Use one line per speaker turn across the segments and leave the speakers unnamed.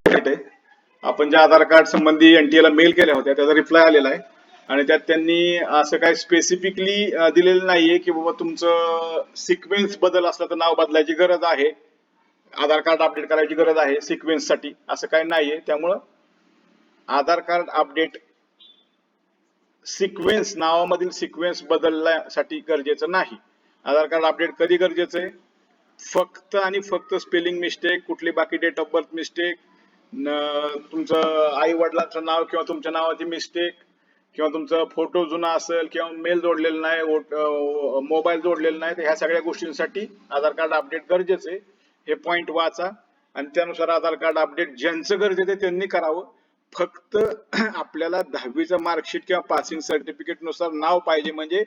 आहे. आपण ज्या आधार कार्ड संबंधी NTA ला मेल केल्या होत्या त्याचा रिप्लाय आलेला आहे आणि त्यात त्यांनी असं काय स्पेसिफिकली दिलेलं नाहीये की बाबा तुमचं सिक्वेन्स बदल असला तर नाव बदलायची गरज आहे, आधार कार्ड अपडेट करायची गरज आहे सिक्वेन्स साठी, असं काही नाहीये. त्यामुळं आधार कार्ड अपडेट सिक्वेन्स नावामधील सिक्वेन्स बदलण्यासाठी गरजेचं नाही. आधार कार्ड अपडेट कधी गरजेचं आहे? फक्त आणि फक्त स्पेलिंग मिस्टेक, कुठली बाकी डेट ऑफ बर्थ मिस्टेक, तुमचं आई वडिलांचं नाव किंवा तुमच्या नावाची मिस्टेक, किंवा तुमचा फोटो जुना असेल किंवा मेल जोडलेला नाही, मोबाईल जोडलेला नाही, तर ह्या सगळ्या गोष्टींसाठी आधार कार्ड अपडेट गरजेचं आहे. हे पॉइंट वाचा आणि त्यानुसार आधार कार्ड अपडेट ज्यांचं गरजेचं आहे त्यांनी करावं. फक्त आपल्याला 10वीचं मार्कशीट किंवा पासिंग सर्टिफिकेट नुसार नाव पाहिजे, म्हणजे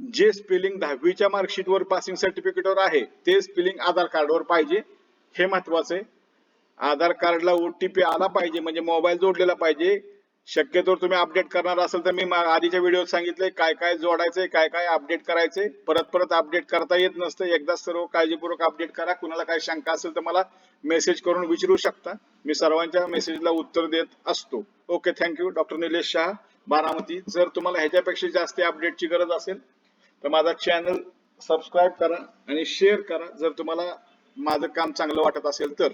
जे स्पेलिंग 10वीच्या मार्कशीटवर पासिंग सर्टिफिकेटवर आहे ते स्पेलिंग आधार कार्डवर पाहिजे, हे महत्वाचं आहे. आधार कार्डला OTP आला पाहिजे, म्हणजे मोबाईल जोडलेला पाहिजे. शक्यतो तुम्ही अपडेट करणार असेल तर मी आधीच्या व्हिडिओत सांगितलंय काय काय जोडायचंय, काय काय अपडेट करायचंय. परत परत अपडेट करता येत नसतं, एकदा सर्व काळजीपूर्वक अपडेट करा. कुणाला काही शंका असेल तर मला मेसेज करून विचारू शकता, मी सर्वांच्या मेसेजला उत्तर देत असतो. Okay, thank you. Doctor Nilesh Shah, Baramati. जर तुम्हाला ह्याच्यापेक्षा जास्त अपडेटची गरज असेल तर माझा चॅनल सबस्क्राईब करा आणि शेअर करा, जर तुम्हाला माझं काम चांगलं वाटत असेल तर.